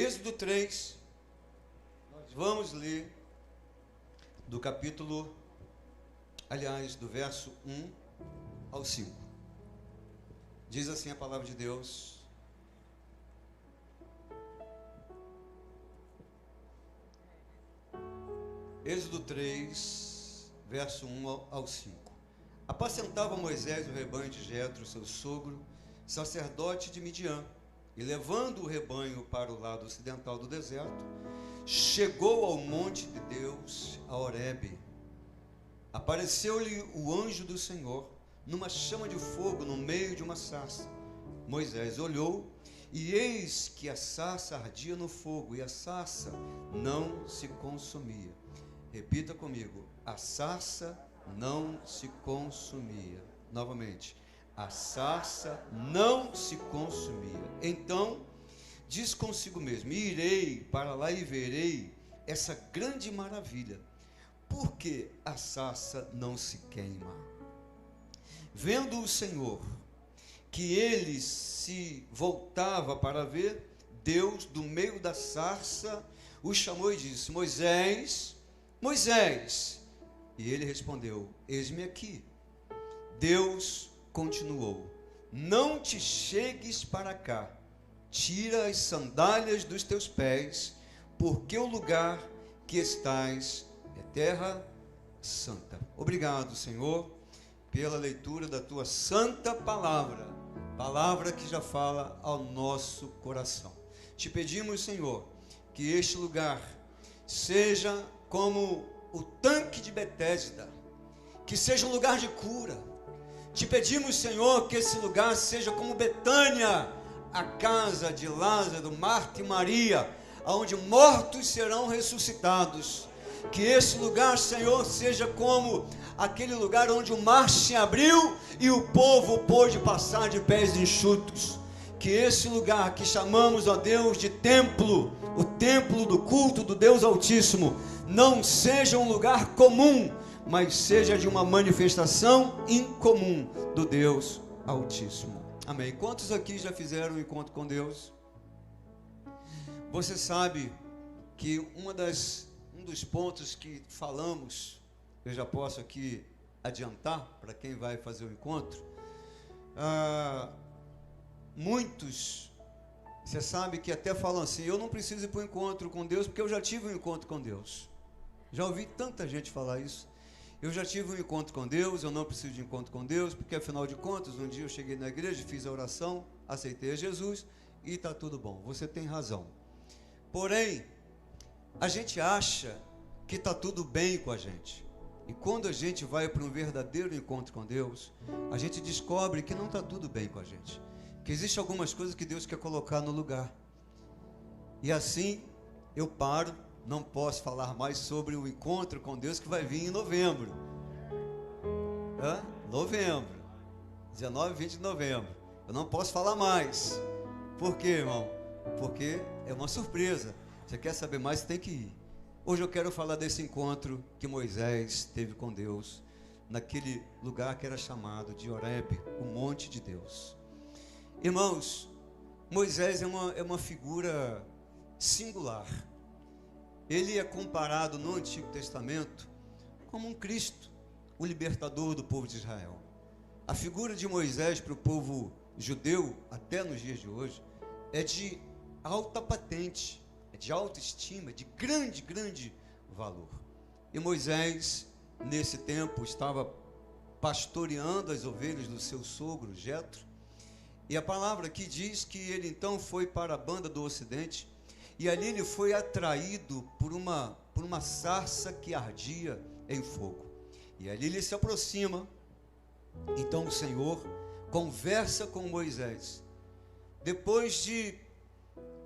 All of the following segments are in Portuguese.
Êxodo 3, nós vamos ler do capítulo, do verso 1 ao 5. Diz assim a palavra de Deus: Êxodo 3, verso 1 ao 5. Apacentava Moisés o rebanho de Jetro, seu sogro, sacerdote de Midian, e levando o rebanho para o lado ocidental do deserto, chegou ao monte de Deus, a Horebe. Apareceu-lhe o anjo do Senhor, numa chama de fogo no meio de uma sarça. Moisés olhou, e eis que a sarça ardia no fogo, e a sarça não se consumia. Repita comigo: a sarça não se consumia. Novamente: a sarça não se consumia. Então diz consigo mesmo: irei para lá e verei essa grande maravilha, porque a sarça não se queima. Vendo o Senhor que ele se voltava para ver, Deus, do meio da sarça, o chamou e disse: Moisés, Moisés. E ele respondeu: eis-me aqui. Deus continuou: não te chegues para cá, tira as sandálias dos teus pés, porque o lugar que estás é terra santa. Obrigado, Senhor, pela leitura da tua santa palavra, palavra que já fala ao nosso coração. Te pedimos, Senhor, que este lugar seja como o tanque de Betesda, que seja um lugar de cura. Te pedimos, Senhor, que esse lugar seja como Betânia, a casa de Lázaro, Marta e Maria, onde mortos serão ressuscitados. Que esse lugar, Senhor, seja como aquele lugar onde o mar se abriu e o povo pôde passar de pés enxutos. Que esse lugar que chamamos, ó Deus, de templo, o templo do culto do Deus Altíssimo, não seja um lugar comum, mas seja de uma manifestação incomum do Deus Altíssimo. Amém. Quantos aqui já fizeram um encontro com Deus? Você sabe que um dos pontos que falamos, eu já posso aqui adiantar para quem vai fazer o encontro. Muitos, você sabe que até falam assim: eu não preciso ir para o encontro com Deus, porque eu já tive um encontro com Deus. Já ouvi tanta gente falar isso. Eu já tive um encontro com Deus, eu não preciso de encontro com Deus, porque afinal de contas, um dia eu cheguei na igreja, fiz a oração, aceitei a Jesus e está tudo bom. Você tem razão. Porém, a gente acha que está tudo bem com a gente. E quando a gente vai para um verdadeiro encontro com Deus, a gente descobre que não está tudo bem com a gente. Que existem algumas coisas que Deus quer colocar no lugar. E assim, eu paro. Não posso falar mais sobre o encontro com Deus que vai vir em novembro. Novembro. 19 e 20 de novembro. Eu não posso falar mais. Por quê, irmão? Porque é uma surpresa. Você quer saber mais, você tem que ir. Hoje eu quero falar desse encontro que Moisés teve com Deus, naquele lugar que era chamado de Horebe, o monte de Deus. Irmãos, Moisés é uma figura singular. Ele é comparado no Antigo Testamento como um Cristo, o libertador do povo de Israel. A figura de Moisés para o povo judeu, até nos dias de hoje, é de alta patente, é de alta estima, de grande valor. E Moisés, nesse tempo, estava pastoreando as ovelhas do seu sogro, Jetro. E a palavra aqui diz que ele então foi para a banda do ocidente, e ali ele foi atraído por uma sarça que ardia em fogo. E ali ele se aproxima. Então o Senhor conversa com Moisés. Depois de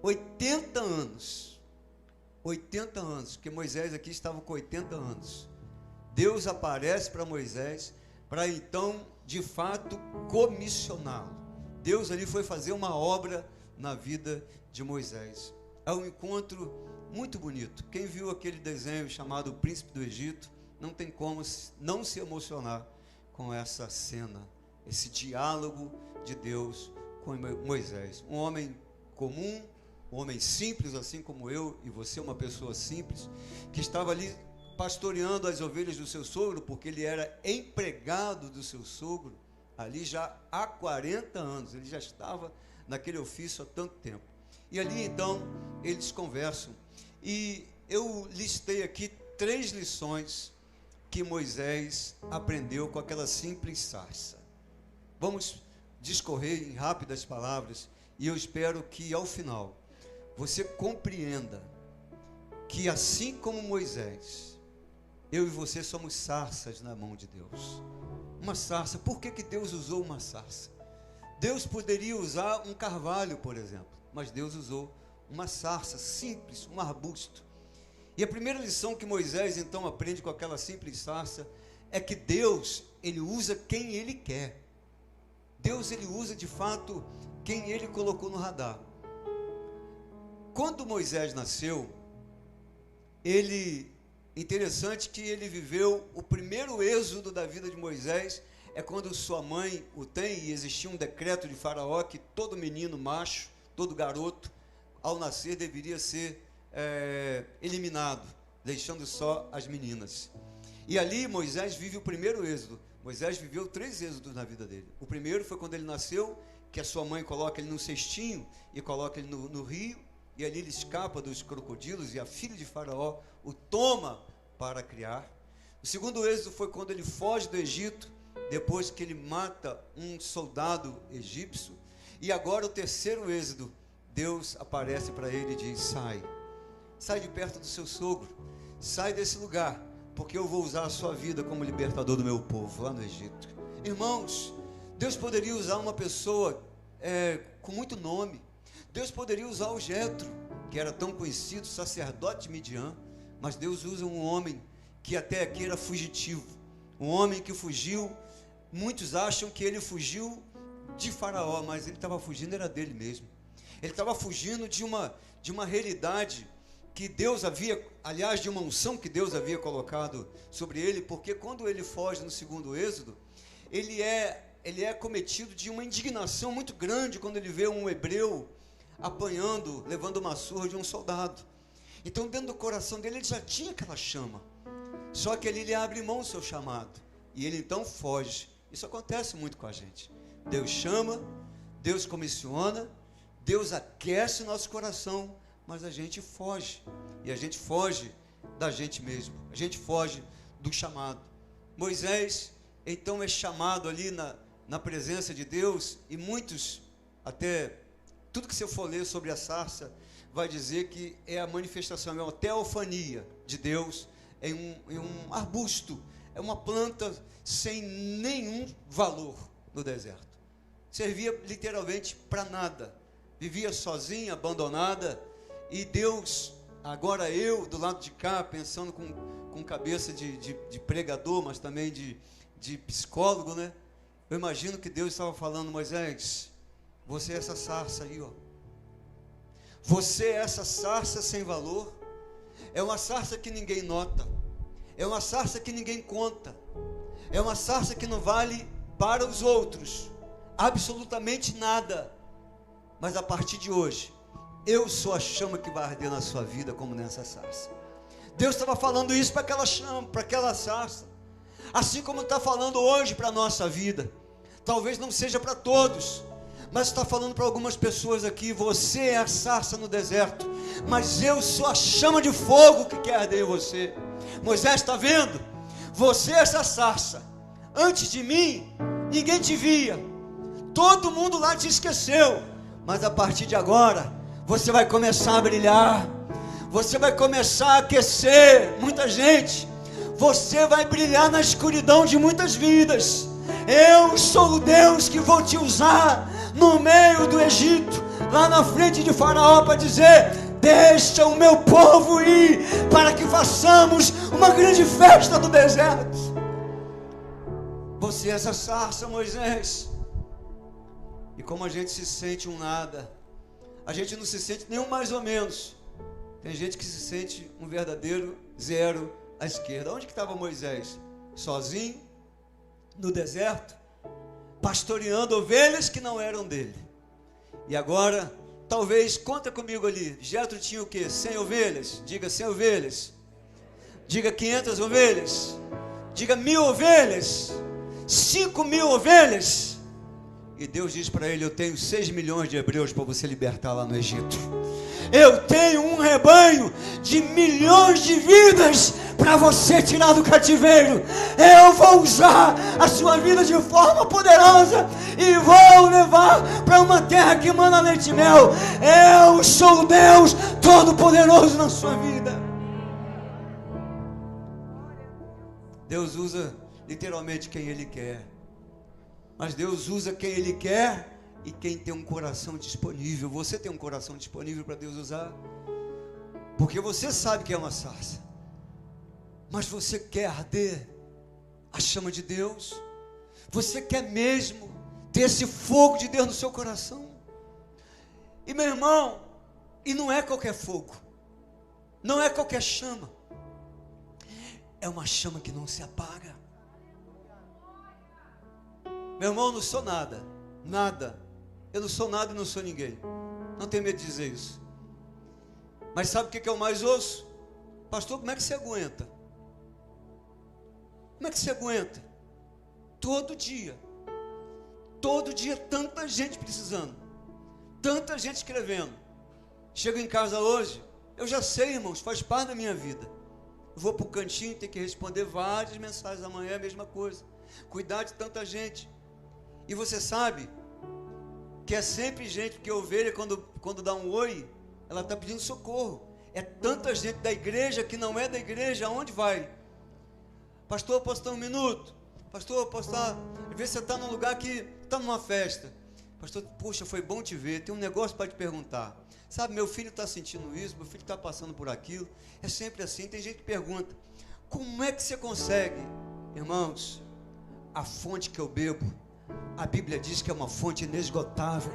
80 anos, porque Moisés aqui estava com 80 anos, Deus aparece para Moisés para então, de fato, comissioná-lo. Deus ali foi fazer uma obra na vida de Moisés. É um encontro muito bonito. Quem viu aquele desenho chamado O Príncipe do Egito, não tem como não se emocionar com essa cena, esse diálogo de Deus com Moisés. Um homem comum, homem simples, assim como eu e você, uma pessoa simples, que estava ali pastoreando as ovelhas do seu sogro, porque ele era empregado do seu sogro, ali já há 40 anos, ele já estava naquele ofício há tanto tempo. E ali então eles conversam, e eu listei aqui 3 lições que Moisés aprendeu com aquela simples sarça. Vamos discorrer em rápidas palavras, e eu espero que ao final você compreenda que assim como Moisés, eu e você somos sarças na mão de Deus. Uma sarça, por que Deus usou uma sarça? Deus poderia usar um carvalho, por exemplo, mas Deus usou uma sarça simples, um arbusto. E a primeira lição que Moisés então aprende com aquela simples sarça é que Deus, ele usa quem ele quer. Deus, ele usa de fato quem ele colocou no radar. Quando Moisés nasceu, interessante que ele viveu o primeiro êxodo da vida de Moisés, é quando sua mãe o tem, e existia um decreto de Faraó que todo menino macho, todo garoto, ao nascer deveria ser eliminado, deixando só as meninas. E ali Moisés vive o primeiro êxodo. Moisés viveu 3 êxodos na vida dele. O primeiro foi quando ele nasceu, que a sua mãe coloca ele num cestinho e coloca ele no rio, e ali ele escapa dos crocodilos, e a filha de Faraó o toma para criar. O segundo êxodo foi quando ele foge do Egito, depois que ele mata um soldado egípcio. E agora o terceiro êxodo, Deus aparece para ele e diz: sai de perto do seu sogro, sai desse lugar, porque eu vou usar a sua vida como libertador do meu povo lá no Egito. Irmãos, Deus poderia usar uma pessoa com muito nome. Deus poderia usar o Jetro, que era tão conhecido, sacerdote de Midian, mas Deus usa um homem que até aqui era fugitivo, um homem que fugiu. Muitos acham que ele fugiu de Faraó, mas ele estava fugindo, era dele mesmo. Ele estava fugindo de uma realidade que Deus havia, aliás, de uma unção que Deus havia colocado sobre ele, porque quando ele foge no segundo êxodo, ele é cometido de uma indignação muito grande quando ele vê um hebreu apanhando, levando uma surra de um soldado. Então dentro do coração dele, ele já tinha aquela chama, só que ele abre mão do seu chamado, e ele então foge. Isso acontece muito com a gente. Deus chama, Deus comissiona, Deus aquece o nosso coração, mas a gente foge, e a gente foge da gente mesmo, a gente foge do chamado. Moisés então é chamado ali na presença de Deus, e muitos, até tudo que você for ler sobre a sarça, vai dizer que é a manifestação, é uma teofania de Deus em um arbusto, é uma planta sem nenhum valor no deserto, servia literalmente para nada, vivia sozinha, abandonada. E Deus, agora eu do lado de cá, pensando com cabeça de pregador, mas também de psicólogo, né? Eu imagino que Deus estava falando: Moisés, você é essa sarça aí, ó. Você é essa sarça sem valor. É uma sarça que ninguém nota. É uma sarça que ninguém conta. É uma sarça que não vale para os outros absolutamente nada. Mas a partir de hoje, eu sou a chama que vai arder na sua vida, como nessa sarça. Deus estava falando isso para aquela chama, para aquela sarça, assim como está falando hoje para a nossa vida. Talvez não seja para todos, mas está falando para algumas pessoas aqui: você é a sarça no deserto, mas eu sou a chama de fogo que quer arder em você. Moisés, está vendo? Você é essa sarça. Antes de mim, ninguém te via, todo mundo lá te esqueceu, mas a partir de agora, você vai começar a brilhar, você vai começar a aquecer muita gente, você vai brilhar na escuridão de muitas vidas. Eu sou o Deus que vou te usar no meio do Egito, lá na frente de Faraó, para dizer: deixa o meu povo ir, para que façamos uma grande festa no deserto. Você é essa sarça, Moisés. E como a gente se sente um nada, a gente não se sente nem um mais ou menos. Tem gente que se sente um verdadeiro zero à esquerda. Onde que estava Moisés? Sozinho, no deserto, pastoreando ovelhas que não eram dele. E agora talvez, conta comigo ali, Jetro tinha o quê? 100 ovelhas? Diga 100 ovelhas. Diga 500 ovelhas. Diga 1000 ovelhas. 5.000 ovelhas. E Deus diz para ele: eu tenho 6 milhões de hebreus para você libertar lá no Egito. Eu tenho um rebanho de milhões de vidas para você tirar do cativeiro. Eu vou usar a sua vida de forma poderosa e vou levar para uma terra que emana leite e mel. Eu sou Deus Todo-Poderoso na sua vida. Deus usa literalmente quem Ele quer, mas Deus usa quem Ele quer e quem tem um coração disponível. Você tem um coração disponível para Deus usar? Porque você sabe que é uma sarça, mas você quer arder a chama de Deus? Você quer mesmo ter esse fogo de Deus no seu coração? E meu irmão, e não é qualquer fogo, não é qualquer chama, é uma chama que não se apaga. Meu irmão, eu não sou nada, nada. Eu não sou nada e não sou ninguém. Não tenho medo de dizer isso. Mas sabe o que eu mais ouço? Pastor, como é que você aguenta? Como é que você aguenta? Todo dia tanta gente precisando, tanta gente escrevendo. Chego em casa hoje, eu já sei, irmãos, faz parte da minha vida. Eu vou para o cantinho, tenho que responder várias mensagens amanhã, é a mesma coisa. Cuidar de tanta gente. E você sabe que é sempre gente, porque a ovelha quando dá um oi, ela está pedindo socorro. É tanta gente da igreja que não é da igreja, aonde vai? Pastor, posso estar um minuto? Pastor, posso estar... Às vezes você está num lugar que está numa festa. Pastor, poxa, foi bom te ver, tem um negócio para te perguntar. Sabe, meu filho está sentindo isso, meu filho está passando por aquilo. É sempre assim, tem gente que pergunta, como é que você consegue? Irmãos, a fonte que eu bebo, a Bíblia diz que é uma fonte inesgotável.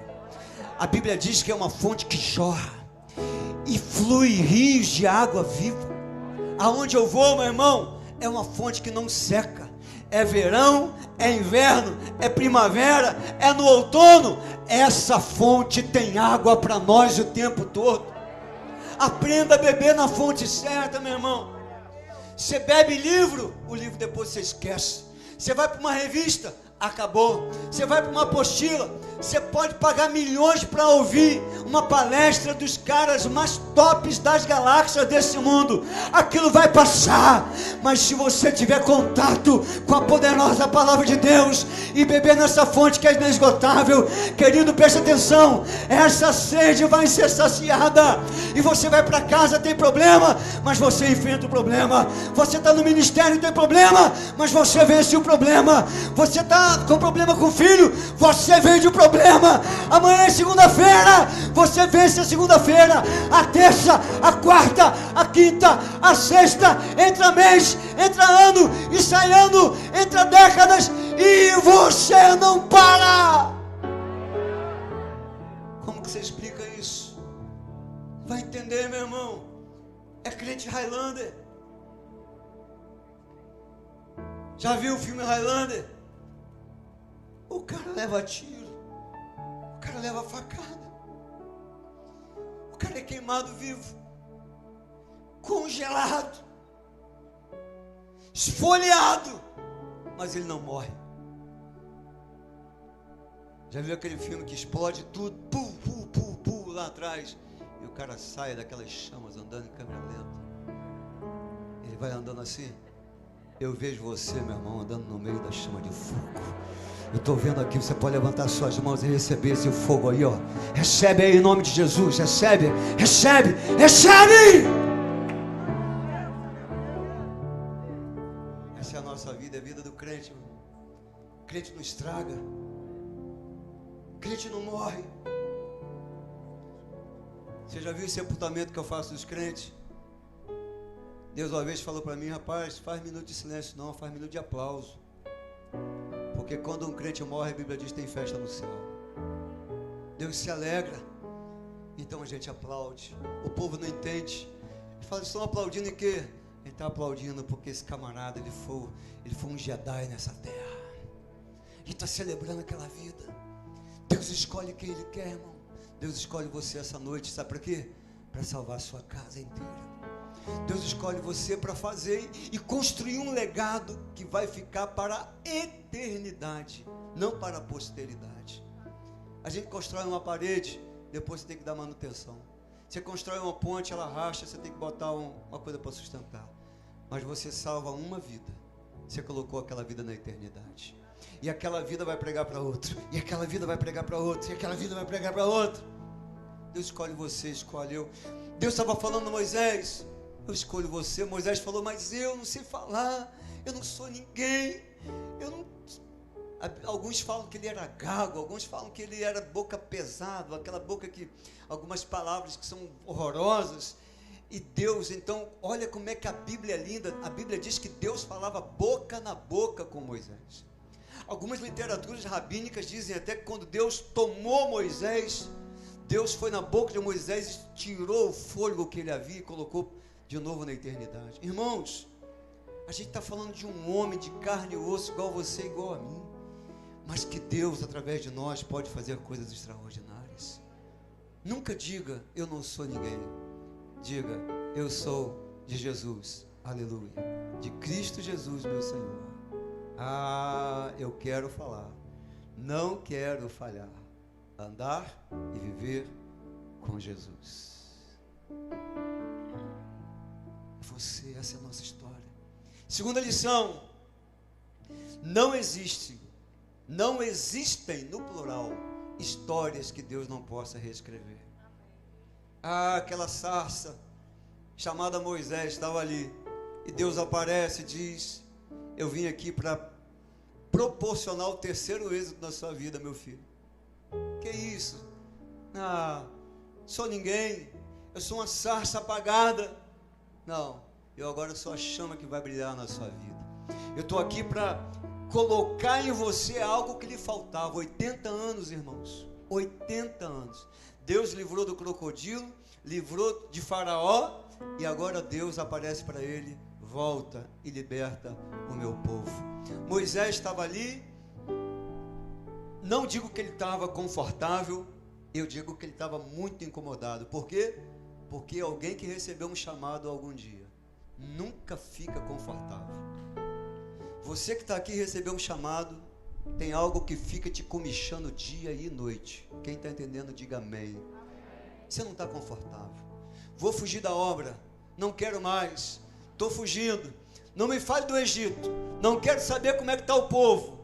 A Bíblia diz que é uma fonte que jorra e flui rios de água viva. Aonde eu vou, meu irmão, é uma fonte que não seca. É verão, é inverno, é primavera, é no outono. Essa fonte tem água para nós o tempo todo. Aprenda a beber na fonte certa, meu irmão. Você bebe livro, o livro depois você esquece. Você vai para uma revista, acabou. Você vai para uma apostila, você pode pagar milhões para ouvir uma palestra dos caras mais tops das galáxias desse mundo. Aquilo vai passar, mas se você tiver contato com a poderosa palavra de Deus e beber nessa fonte que é inesgotável, querido, preste atenção, essa sede vai ser saciada. E você vai para casa, tem problema, mas você enfrenta o problema. Você está no ministério, tem problema, mas você vence o problema. Você está com problema com o filho, você vence o problema. Amanhã é segunda-feira, você vence a segunda-feira, a terça, a quarta, a quinta, a sexta, entra mês, entra ano, e sai ano, entra décadas, e você não para. Como que você explica isso? Vai entender, meu irmão. É crente Highlander. Já viu o filme Highlander? O cara leva tiro, o cara leva facada, o cara é queimado vivo, congelado, esfoliado, mas ele não morre. Já viu aquele filme que explode tudo, pum, pum, pum, pum, lá atrás, e o cara sai daquelas chamas andando em câmera lenta? Ele vai andando assim. Eu vejo você, meu irmão, andando no meio da chama de fogo. Eu estou vendo aqui, você pode levantar suas mãos e receber esse fogo aí, ó. Recebe aí em nome de Jesus, recebe, recebe, recebe! Essa é a nossa vida, é a vida do crente, meu irmão. O crente não estraga, o crente não morre. Você já viu esse sepultamento que eu faço dos crentes? Deus uma vez falou para mim, rapaz, faz minuto de silêncio não, faz minuto de aplauso. Porque quando um crente morre, a Bíblia diz que tem festa no céu. Deus se alegra. Então a gente aplaude. O povo não entende. Ele fala, estão aplaudindo em quê? Ele está aplaudindo porque esse camarada, ele foi um Jedi nessa terra. Ele está celebrando aquela vida. Deus escolhe quem Ele quer, irmão. Deus escolhe você essa noite, sabe para quê? Para salvar a sua casa inteira. Deus escolhe você para fazer e construir um legado que vai ficar para a eternidade, não para a posteridade. A gente constrói uma parede, depois você tem que dar manutenção. Você constrói uma ponte, ela racha, você tem que botar uma coisa para sustentar. Mas você salva uma vida, você colocou aquela vida na eternidade. E aquela vida vai pregar para outro, e aquela vida vai pregar para outro, e aquela vida vai pregar para outro. Deus escolhe você, escolheu. Deus estava falando a Moisés, eu escolho você. Moisés falou, mas eu não sei falar, eu não sou ninguém, eu não... Alguns falam que ele era gago, alguns falam que ele era boca pesada, aquela boca que, algumas palavras que são horrorosas. E Deus, então, olha como é que a Bíblia é linda. A Bíblia diz que Deus falava boca na boca com Moisés. Algumas literaturas rabínicas dizem até que quando Deus tomou Moisés, Deus foi na boca de Moisés e tirou o fôlego que ele havia e colocou de novo na eternidade. Irmãos, a gente está falando de um homem de carne e osso, igual você, igual a mim, mas que Deus, através de nós, pode fazer coisas extraordinárias. Nunca diga, eu não sou ninguém. Diga, eu sou de Jesus, aleluia, de Cristo Jesus, meu Senhor. Ah, eu quero falar, não quero falhar, andar e viver com Jesus. Você, essa é a nossa história. Segunda lição, não existem no plural histórias que Deus não possa reescrever. Ah, aquela sarça chamada Moisés estava ali, e Deus aparece e diz, eu vim aqui para proporcionar o terceiro êxito na sua vida, meu filho. Que isso? Ah, sou ninguém, eu sou uma sarça apagada. Não, eu agora sou a chama que vai brilhar na sua vida. Eu estou aqui para colocar em você algo que lhe faltava. 80 anos, irmãos, 80 anos. Deus livrou do crocodilo, livrou de Faraó, e agora Deus aparece para ele, volta e liberta o meu povo. Moisés estava ali, não digo que ele estava confortável, eu digo que ele estava muito incomodado. Por quê? Porque alguém que recebeu um chamado algum dia nunca fica confortável. Você que está aqui recebeu um chamado, tem algo que fica te comichando dia e noite. Quem está entendendo, diga amém. Você não está confortável. Vou fugir da obra, não quero mais, estou fugindo. Não me fale do Egito, não quero saber como é que está o povo.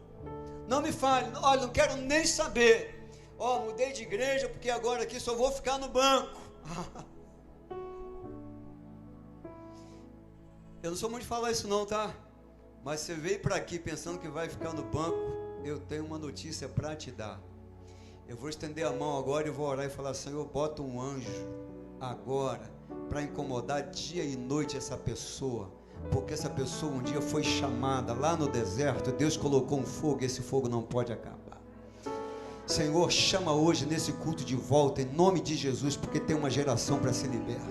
Não me fale, olha, não quero nem saber. Mudei de igreja porque agora aqui só vou ficar no banco. Eu não sou muito de falar isso não, tá? Mas você veio para aqui pensando que vai ficar no banco, eu tenho uma notícia para te dar. Eu vou estender a mão agora e vou orar e falar, Senhor, bota um anjo agora para incomodar dia e noite essa pessoa, porque essa pessoa um dia foi chamada lá no deserto, Deus colocou um fogo e esse fogo não pode acabar. Senhor, chama hoje nesse culto de volta em nome de Jesus, porque tem uma geração para ser liberta.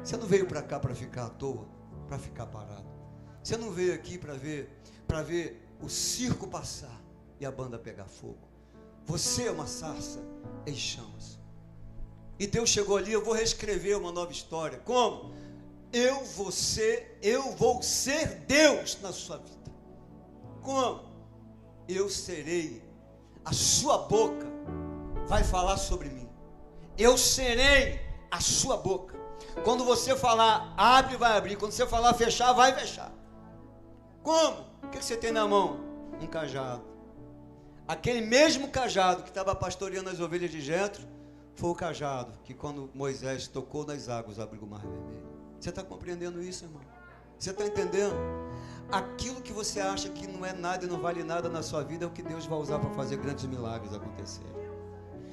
Você não veio para cá para ficar à toa, para ficar parado. Você não veio aqui para ver o circo passar e a banda pegar fogo. Você é uma sarça em chamas. E Deus chegou ali, eu vou reescrever uma nova história. Como? Eu vou ser Deus na sua vida. Como? Eu serei, a sua boca vai falar sobre mim. Eu serei a sua boca. Quando você falar, abre, vai abrir. Quando você falar, fechar, vai fechar. Como? O que você tem na mão? Um cajado. Aquele mesmo cajado que estava pastoreando as ovelhas de Jetro, foi o cajado que quando Moisés tocou nas águas, abriu o mar vermelho. Você está compreendendo isso, irmão? Você está entendendo? Aquilo que você acha que não é nada e não vale nada na sua vida é o que Deus vai usar para fazer grandes milagres acontecerem.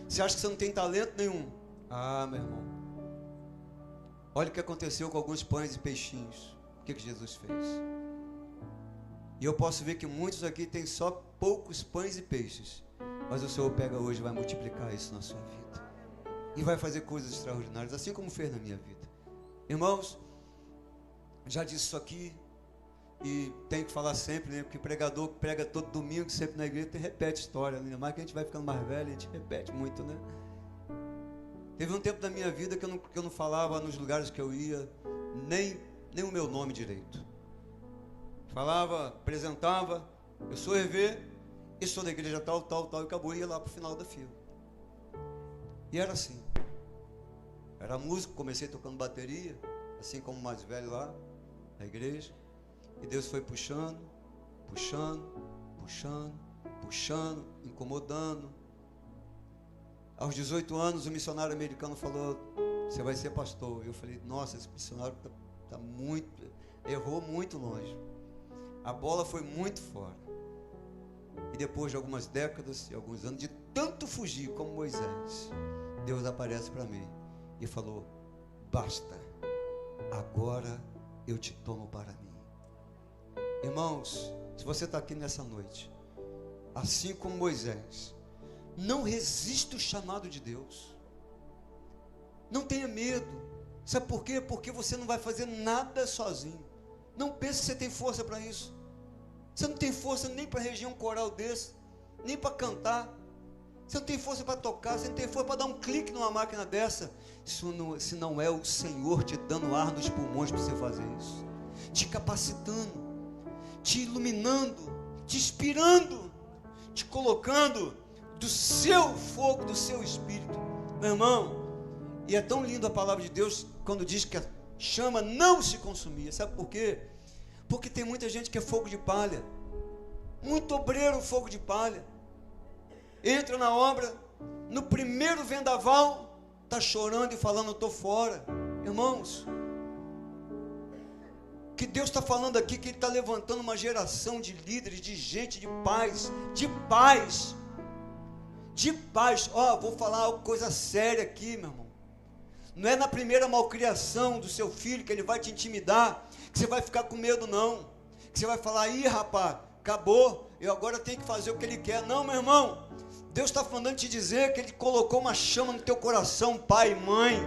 Você acha que você não tem talento nenhum? Ah, meu irmão, olha o que aconteceu com alguns pães e peixinhos. O que Jesus fez? E eu posso ver que muitos aqui têm só poucos pães e peixes, mas o Senhor pega hoje e vai multiplicar isso na sua vida e vai fazer coisas extraordinárias, assim como fez na minha vida. Irmãos, já disse isso aqui e tem que falar sempre, né? Porque pregador que prega todo domingo, sempre na igreja, repete história, ainda mais que a gente vai ficando mais velho, a gente repete muito, né? Teve um tempo da minha vida que eu não falava nos lugares que eu ia, nem o meu nome direito. Falava, apresentava, eu sou EV, e sou da igreja tal, e acabou, ia lá para o final da fila. E era assim. Era músico, comecei tocando bateria, assim como o mais velho lá, na igreja. E Deus foi puxando, incomodando. Aos 18 anos, o missionário americano falou: você vai ser pastor. E eu falei: nossa, esse missionário tá muito, errou muito longe. A bola foi muito fora. E depois de algumas décadas e alguns anos de tanto fugir como Moisés, Deus aparece para mim e falou: basta, agora eu te tomo para mim. Irmãos, se você está aqui nessa noite, assim como Moisés, não resista o chamado de Deus. Não tenha medo. Sabe por quê? Porque você não vai fazer nada sozinho. Não pense que você tem força para isso. Você não tem força nem para reger um coral desse, nem para cantar. Você não tem força para tocar, você não tem força para dar um clique numa máquina dessa. Se não é o Senhor te dando ar nos pulmões para você fazer isso, te capacitando, te iluminando, te inspirando, te colocando do seu fogo, do seu espírito. Meu irmão, e é tão lindo a palavra de Deus quando diz que a chama não se consumia. Sabe por quê? Porque tem muita gente que é fogo de palha, muito obreiro fogo de palha, entra na obra, no primeiro vendaval está chorando e falando: eu estou fora. Irmãos, que Deus está falando aqui, que Ele está levantando uma geração de líderes, de gente, de paz, vou falar uma coisa séria aqui, meu irmão. Não é na primeira malcriação do seu filho que ele vai te intimidar, que você vai ficar com medo, não. Que você vai falar: ih, rapaz, acabou, eu agora tenho que fazer o que ele quer. Não, meu irmão, Deus está falando te dizer que Ele colocou uma chama no teu coração, pai e mãe,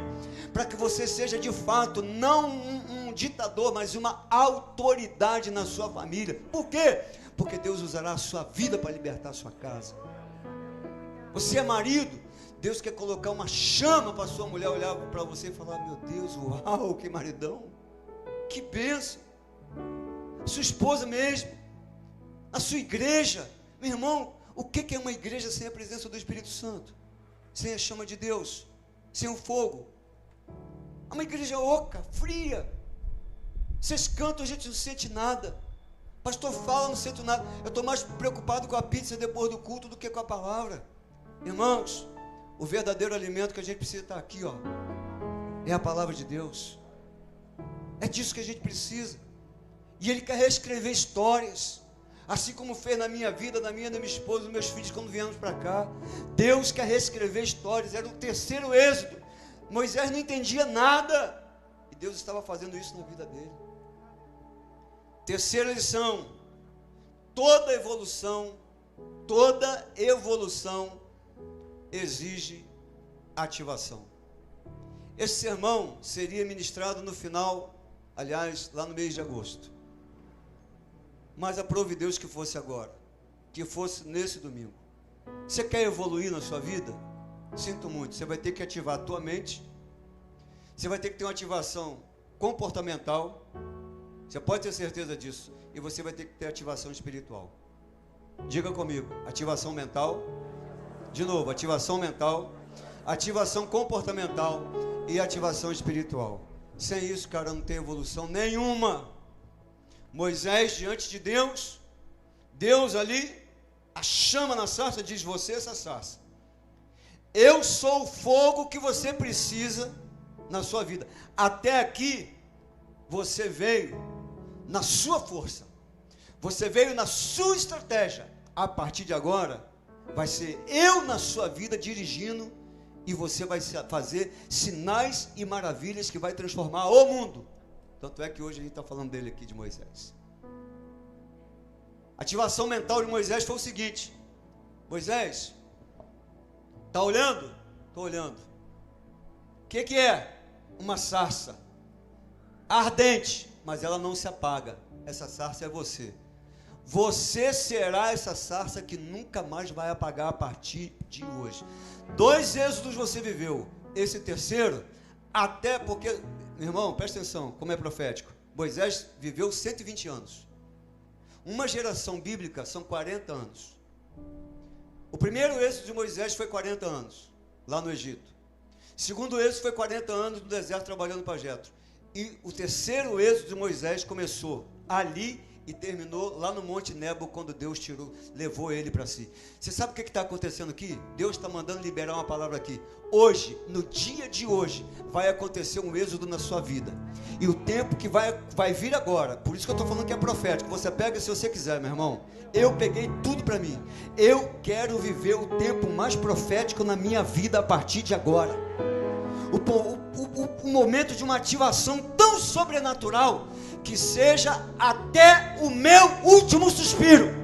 para que você seja de fato, não um ditador, mas uma autoridade na sua família. Por quê? Porque Deus usará a sua vida para libertar a sua casa. Você é marido, Deus quer colocar uma chama para sua mulher olhar para você e falar: meu Deus, uau, que maridão, que bênção. Sua esposa mesmo, a sua igreja. Meu irmão, o que é uma igreja sem a presença do Espírito Santo? Sem a chama de Deus, sem o fogo? É uma igreja oca, fria. Vocês cantam, a gente não sente nada. Pastor fala, não sinto nada. Eu estou mais preocupado com a pizza depois do culto do que com a palavra. Irmãos, o verdadeiro alimento que a gente precisa estar aqui, ó, é a palavra de Deus. É disso que a gente precisa. E Ele quer reescrever histórias, assim como fez na minha vida, na minha, da minha esposa, dos meus filhos quando viemos para cá. Deus quer reescrever histórias. Era o terceiro êxodo. Moisés não entendia nada, e Deus estava fazendo isso na vida dele. Terceira lição: toda evolução exige ativação. Esse sermão seria ministrado no final, aliás, lá no mês de agosto. Mas aprove Deus que fosse agora, que fosse nesse domingo. Você quer evoluir na sua vida? Sinto muito, você vai ter que ativar a tua mente. Você vai ter que ter uma ativação comportamental. Você pode ter certeza disso. E você vai ter que ter ativação espiritual. Diga comigo: ativação mental. De novo, ativação mental, ativação comportamental e ativação espiritual. Sem isso, cara, não tem evolução nenhuma. Moisés diante de Deus, Deus ali, a chama na sarça, diz: você, essa sarça, eu sou o fogo que você precisa na sua vida. Até aqui, você veio na sua força, você veio na sua estratégia. A partir de agora, vai ser eu na sua vida dirigindo, e você vai fazer sinais e maravilhas que vai transformar o mundo. Tanto é que hoje a gente está falando dele aqui, de Moisés. A ativação mental de Moisés foi o seguinte: Moisés, está olhando? Estou olhando. O que é? Uma sarça ardente, mas ela não se apaga. Essa sarça é você. Você será essa sarça que nunca mais vai apagar a partir de hoje. 2 êxodos você viveu. esse terceiro, até porque, meu irmão, presta atenção, como é profético. Moisés viveu 120 anos. Uma geração bíblica são 40 anos. O primeiro êxodo de Moisés foi 40 anos, lá no Egito. O segundo êxodo foi 40 anos no deserto trabalhando para Jetro. E o terceiro êxodo de Moisés começou ali e terminou lá no Monte Nebo, quando Deus levou ele para si. Você sabe o que está acontecendo aqui? Deus está mandando liberar uma palavra aqui. Hoje, no dia de hoje, vai acontecer um êxodo na sua vida. E o tempo que vai vir agora, por isso que eu estou falando que é profético. Você pega se você quiser, meu irmão. Eu peguei tudo para mim. Eu quero viver o tempo mais profético na minha vida a partir de agora. O momento de uma ativação tão sobrenatural que seja até o meu último suspiro.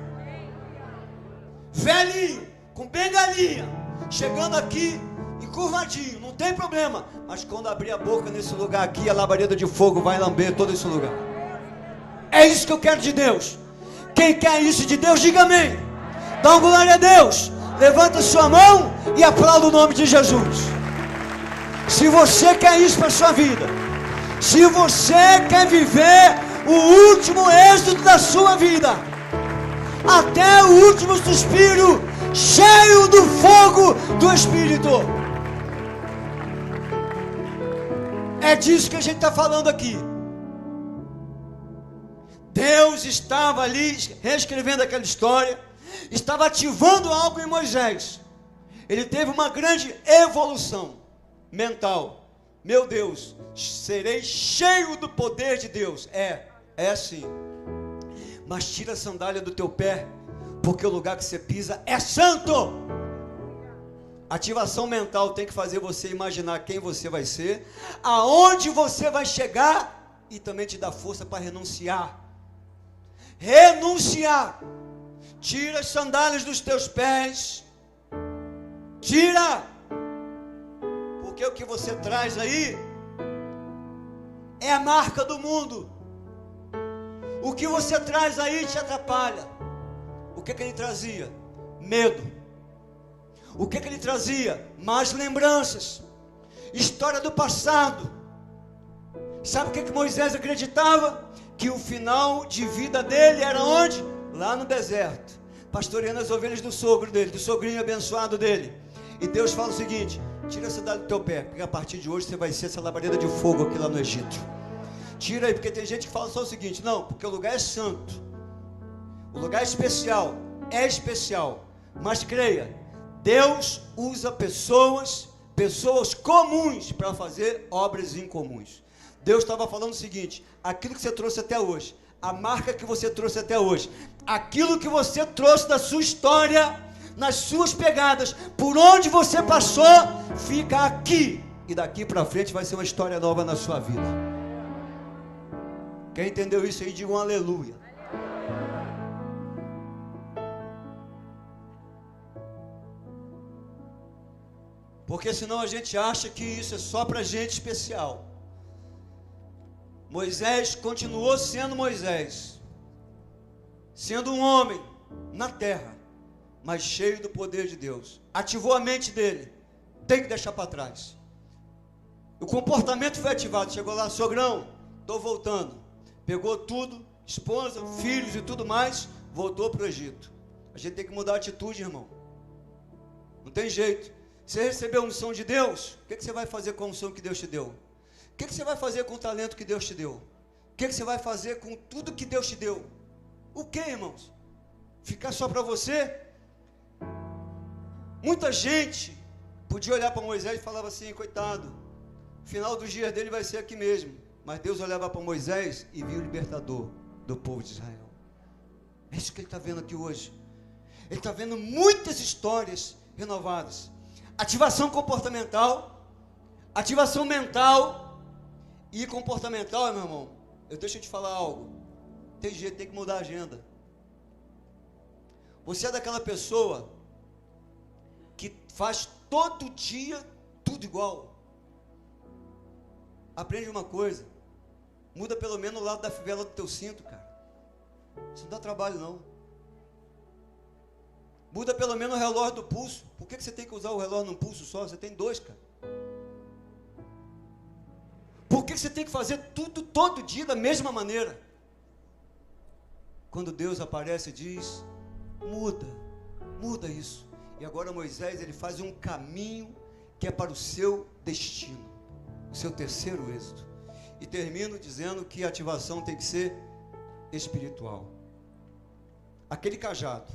Velhinho, com bengalinha, chegando aqui, encurvadinho, não tem problema. Mas quando abrir a boca nesse lugar aqui, a labareda de fogo vai lamber todo esse lugar. É isso que eu quero de Deus. Quem quer isso de Deus, diga amém. Dá uma glória a Deus. Levanta sua mão e aplauda o nome de Jesus. Se você quer isso para a sua vida, se você quer viver o último êxito da sua vida, até o último suspiro, cheio do fogo do Espírito, é disso que a gente está falando aqui. Deus estava ali reescrevendo aquela história, estava ativando algo em Moisés. Ele teve uma grande evolução mental. Meu Deus, serei cheio do poder de Deus. É assim. Mas tira a sandália do teu pé, porque o lugar que você pisa é santo. Ativação mental tem que fazer você imaginar quem você vai ser, aonde você vai chegar, e também te dá força para renunciar. Renunciar. Tira as sandálias dos teus pés. Tira. Porque o que você traz aí é a marca do mundo. O que você traz aí te atrapalha. O que ele trazia? Medo. O que ele trazia? Más lembranças. História do passado. Sabe o que Moisés acreditava? Que o final de vida dele era onde? Lá no deserto, pastoreando as ovelhas do sogro dele, do sogrinho abençoado dele. E Deus fala o seguinte: tira a sandália do teu pé, porque a partir de hoje você vai ser essa labareda de fogo aqui lá no Egito. Tira aí, porque tem gente que fala só o seguinte: não, porque o lugar é santo, o lugar é especial, mas creia, Deus usa pessoas comuns para fazer obras incomuns. Deus estava falando o seguinte: aquilo que você trouxe até hoje, a marca que você trouxe até hoje, aquilo que você trouxe da sua história, nas suas pegadas, por onde você passou, fica aqui, e daqui para frente vai ser uma história nova na sua vida. Quem entendeu isso aí, diga um aleluia. Porque senão a gente acha que isso é só para gente especial. Moisés continuou sendo Moisés, sendo um homem na terra, mas cheio do poder de Deus. Ativou a mente dele, tem que deixar para trás. O comportamento foi ativado. Chegou lá: sogrão, estou voltando. Pegou tudo, esposa, filhos e tudo mais, voltou para o Egito. A gente tem que mudar a atitude, irmão. Não tem jeito. Você recebeu a unção de Deus, o que você vai fazer com a unção que Deus te deu? O que você vai fazer com o talento que Deus te deu? O que você vai fazer com tudo que Deus te deu? O que, irmãos? Ficar só para você? Muita gente podia olhar para Moisés e falava assim: coitado, o final dos dias dele vai ser aqui mesmo. Mas Deus olhava para Moisés e viu o libertador do povo de Israel. É isso que ele está vendo aqui hoje. Ele está vendo muitas histórias renovadas. Ativação comportamental, ativação mental e comportamental, meu irmão. Deixa eu te falar algo. Tem jeito, tem que mudar a agenda. Você é daquela pessoa que faz todo dia tudo igual. Aprende uma coisa: muda pelo menos o lado da fivela do teu cinto, cara. Isso não dá trabalho, não. Muda pelo menos o relógio do pulso. Por que você tem que usar o relógio num pulso só? Você tem dois, cara. que você tem que fazer tudo todo dia da mesma maneira? Quando Deus aparece e diz: muda isso. E agora Moisés, ele faz um caminho que é para o seu destino, o seu terceiro êxito. E termino dizendo que a ativação tem que ser espiritual. Aquele cajado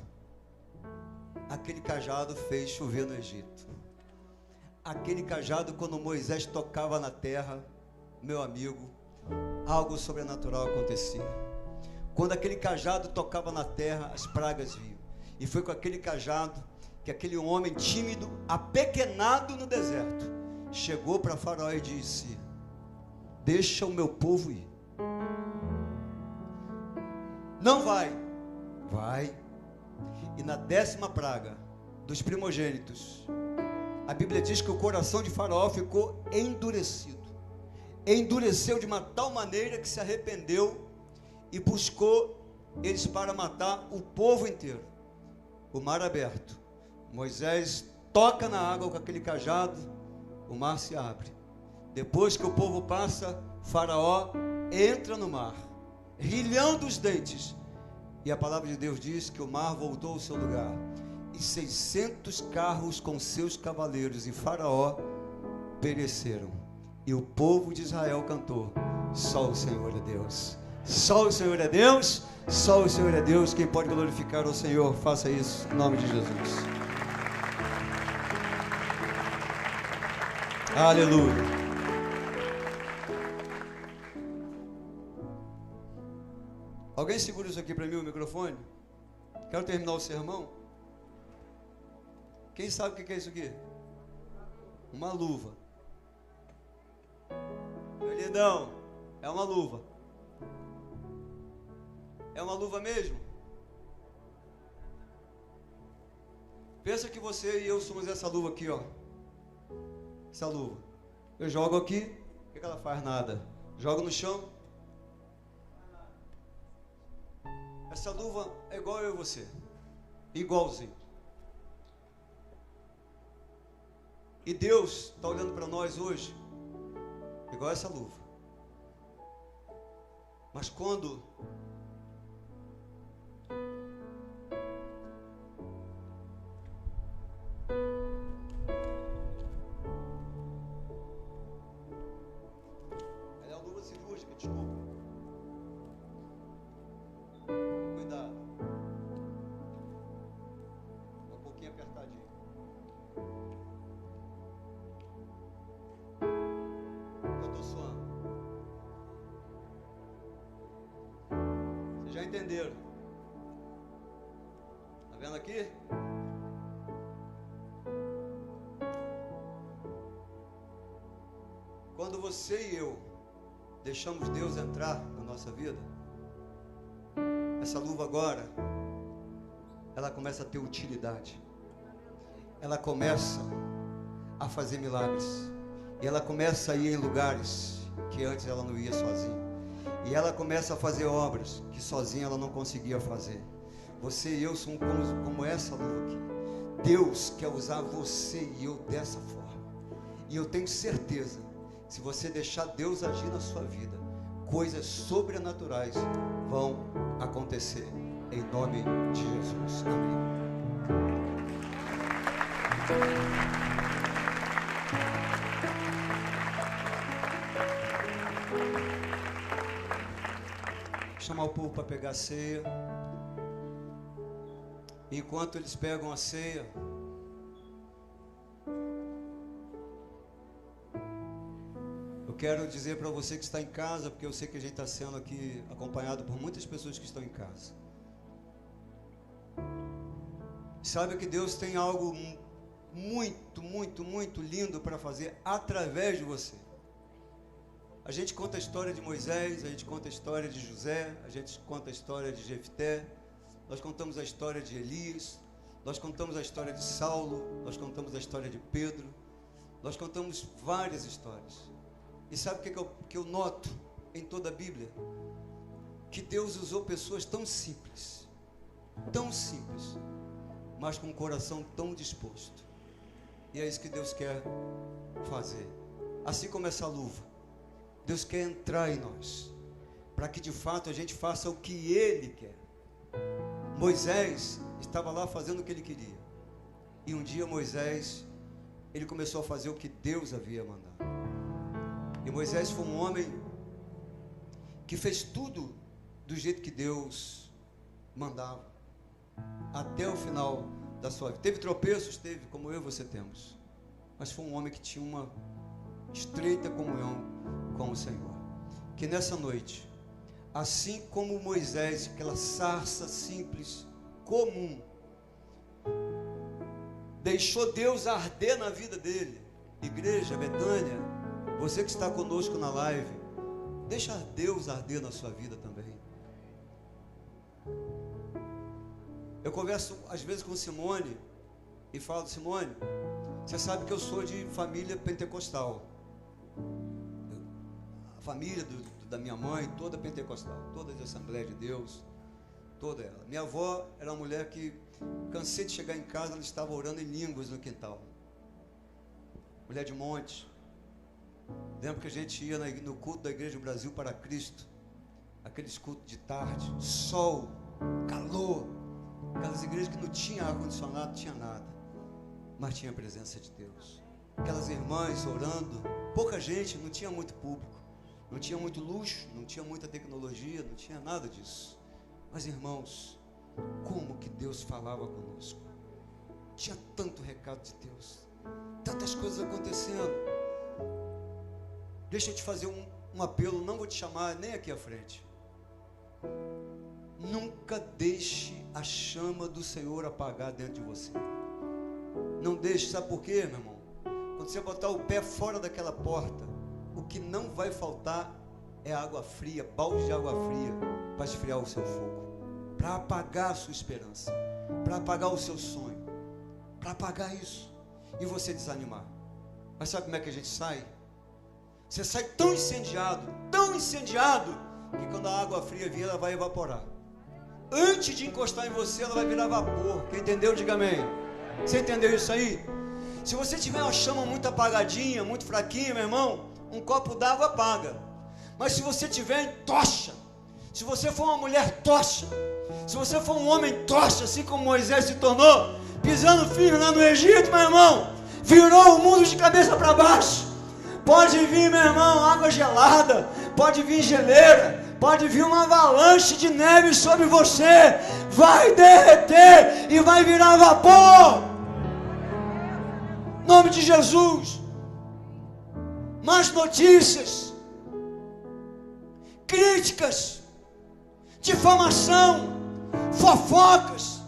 fez chover no Egito. Aquele cajado, quando Moisés tocava na terra, meu amigo, algo sobrenatural acontecia. Quando aquele cajado tocava na terra, as pragas vinham. E foi com aquele cajado que aquele homem tímido, apequenado no deserto, chegou para Faraó e disse: deixa o meu povo ir. Não vai. Vai. E na 10ª praga dos primogênitos, a Bíblia diz que o coração de Faraó ficou endurecido. Endureceu de uma tal maneira que se arrependeu e buscou eles para matar o povo inteiro. O mar aberto. Moisés toca na água com aquele cajado, o mar se abre. Depois que o povo passa, Faraó entra no mar, rilhando os dentes. E a palavra de Deus diz que o mar voltou ao seu lugar. E 600 carros com seus cavaleiros e Faraó pereceram. E o povo de Israel cantou: só o Senhor é Deus. Só o Senhor é Deus. Só o Senhor é Deus. Quem pode glorificar o Senhor, faça isso em nome de Jesus. Aleluia. Alguém segura isso aqui para mim, o microfone? Quero terminar o sermão. Quem sabe o que é isso aqui? Uma luva. Meu lindão, é uma luva. É uma luva mesmo? Pensa que você e eu somos essa luva aqui, ó. Essa luva. Eu jogo aqui, o que ela faz? Nada. Jogo no chão. Essa luva é igual eu e você. Igualzinho. E Deus está olhando para nós hoje igual essa luva. Mas quando ela é uma luva cirúrgica, desculpa. Cuidado. Um pouquinho apertadinho. Eu estou suando. Vocês já entenderam? Tá vendo aqui? Quando você e eu deixamos Deus entrar na nossa vida, essa luva agora, ela começa a ter utilidade. Ela começa a fazer milagres. E ela começa a ir em lugares que antes ela não ia sozinha. E ela começa a fazer obras que sozinha ela não conseguia fazer. Você e eu somos como essa luva aqui. Deus quer usar você e eu dessa forma. E eu tenho certeza, se você deixar Deus agir na sua vida, coisas sobrenaturais vão acontecer. Em nome de Jesus. Amém. Chamar o povo para pegar a ceia. Enquanto eles pegam a ceia, eu quero dizer para você que está em casa, porque eu sei que a gente está sendo aqui acompanhado por muitas pessoas que estão em casa. Sabe que Deus tem algo muito, muito, muito lindo para fazer através de você. A gente conta a história de Moisés, a gente conta a história de José, a gente conta a história de Jefté, nós contamos a história de Elias, nós contamos a história de Saulo, nós contamos a história de Pedro, nós contamos várias histórias. E sabe o que eu noto em toda a Bíblia? Que Deus usou pessoas tão simples, mas com um coração tão disposto. E é isso que Deus quer fazer. Assim como essa luva. Deus quer entrar em nós, para que de fato a gente faça o que Ele quer. Moisés estava lá fazendo o que ele queria. E um dia Moisés, ele começou a fazer o que Deus havia mandado. E Moisés foi um homem que fez tudo do jeito que Deus mandava, até o final da sua vida. Teve tropeços? Teve, como eu e você temos. Mas foi um homem que tinha uma estreita comunhão com o Senhor. Que nessa noite, assim como Moisés, aquela sarça simples, comum, deixou Deus arder na vida dele. Igreja, Betânia, você que está conosco na live, deixa Deus arder na sua vida também. Eu converso às vezes com Simone e falo: Simone, você sabe que eu sou de família pentecostal. A família da minha mãe, toda pentecostal, toda de Assembleia de Deus, toda ela. Minha avó era uma mulher que, cansei de chegar em casa, ela estava orando em línguas no quintal. Mulher de monte. Lembro que a gente ia no culto da Igreja do Brasil para Cristo, aqueles cultos de tarde, sol, calor, aquelas igrejas que não tinha ar-condicionado, não tinha nada, mas tinha a presença de Deus. Aquelas irmãs orando, pouca gente, não tinha muito público, não tinha muito luxo, não tinha muita tecnologia, não tinha nada disso. Mas irmãos, como que Deus falava conosco? Tinha tanto recado de Deus, tantas coisas acontecendo. Deixa eu te fazer um apelo, não vou te chamar nem aqui à frente. Nunca deixe a chama do Senhor apagar dentro de você. Não deixe, sabe por quê, meu irmão? Quando você botar o pé fora daquela porta, o que não vai faltar é água fria, balde de água fria, para esfriar o seu fogo, para apagar a sua esperança, para apagar o seu sonho, para apagar isso e você desanimar. Mas sabe como é que a gente sai? Você sai tão incendiado, que quando a água fria vier, ela vai evaporar. Antes de encostar em você, ela vai virar vapor. Quem entendeu, diga amém. Você entendeu isso aí? Se você tiver uma chama muito apagadinha, muito fraquinha, meu irmão, um copo d'água apaga. Mas se você tiver tocha, se você for uma mulher tocha, se você for um homem tocha, assim como Moisés se tornou, pisando firme lá no Egito, meu irmão, virou o mundo de cabeça para baixo. Pode vir, meu irmão, água gelada, pode vir geleira, pode vir uma avalanche de neve sobre você, vai derreter e vai virar vapor. Em nome de Jesus. Más notícias, críticas, difamação, fofocas,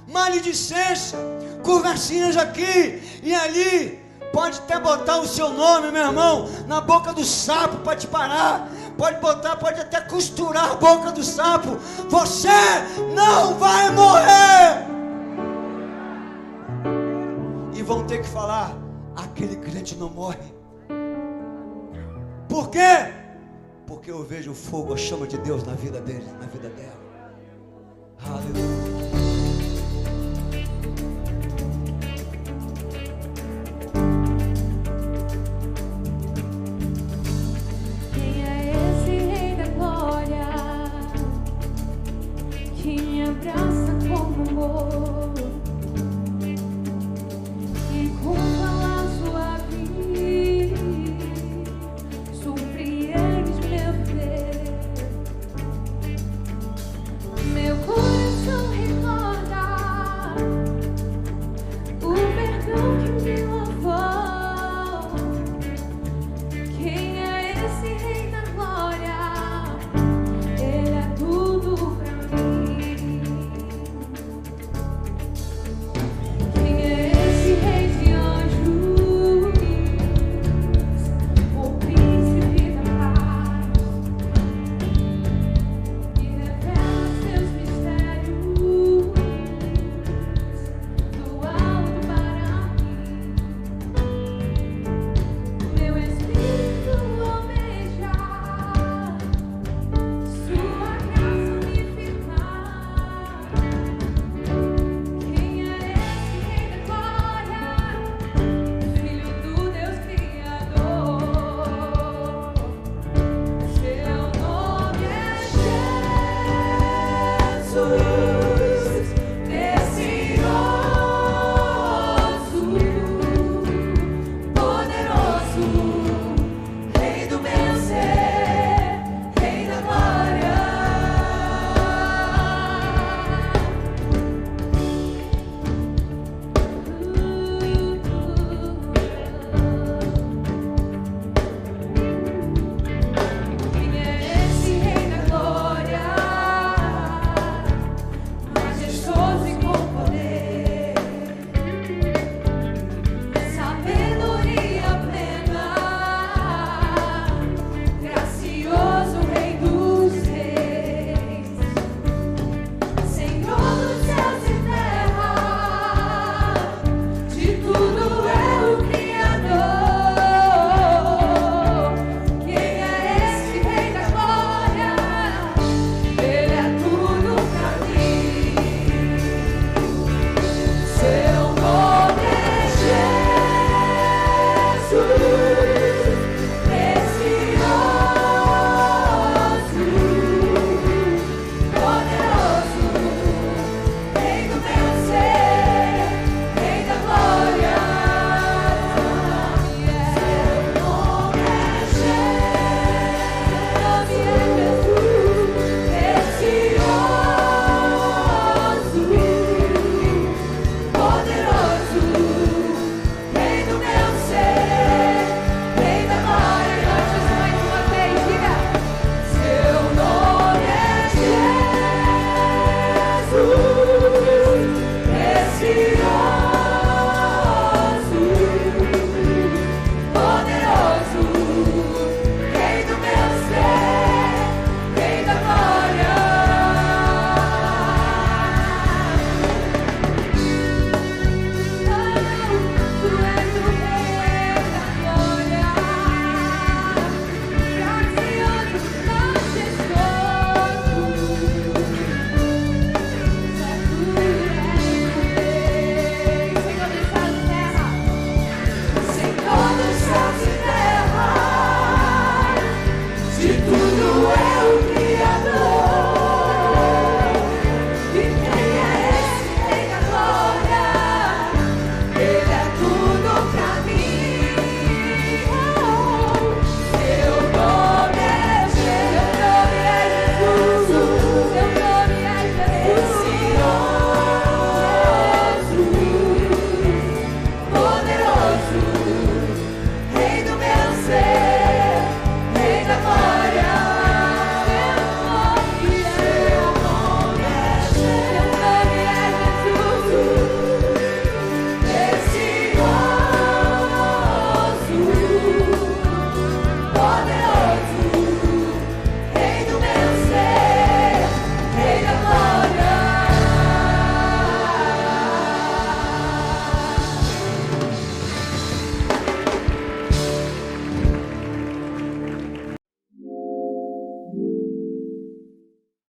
maledicência, conversinhas aqui e ali. Pode até botar o seu nome, meu irmão, na boca do sapo para te parar. Pode até costurar a boca do sapo. Você não vai morrer. E vão ter que falar: aquele crente não morre. Por quê? Porque eu vejo o fogo, a chama de Deus na vida dele, na vida dela. Aleluia.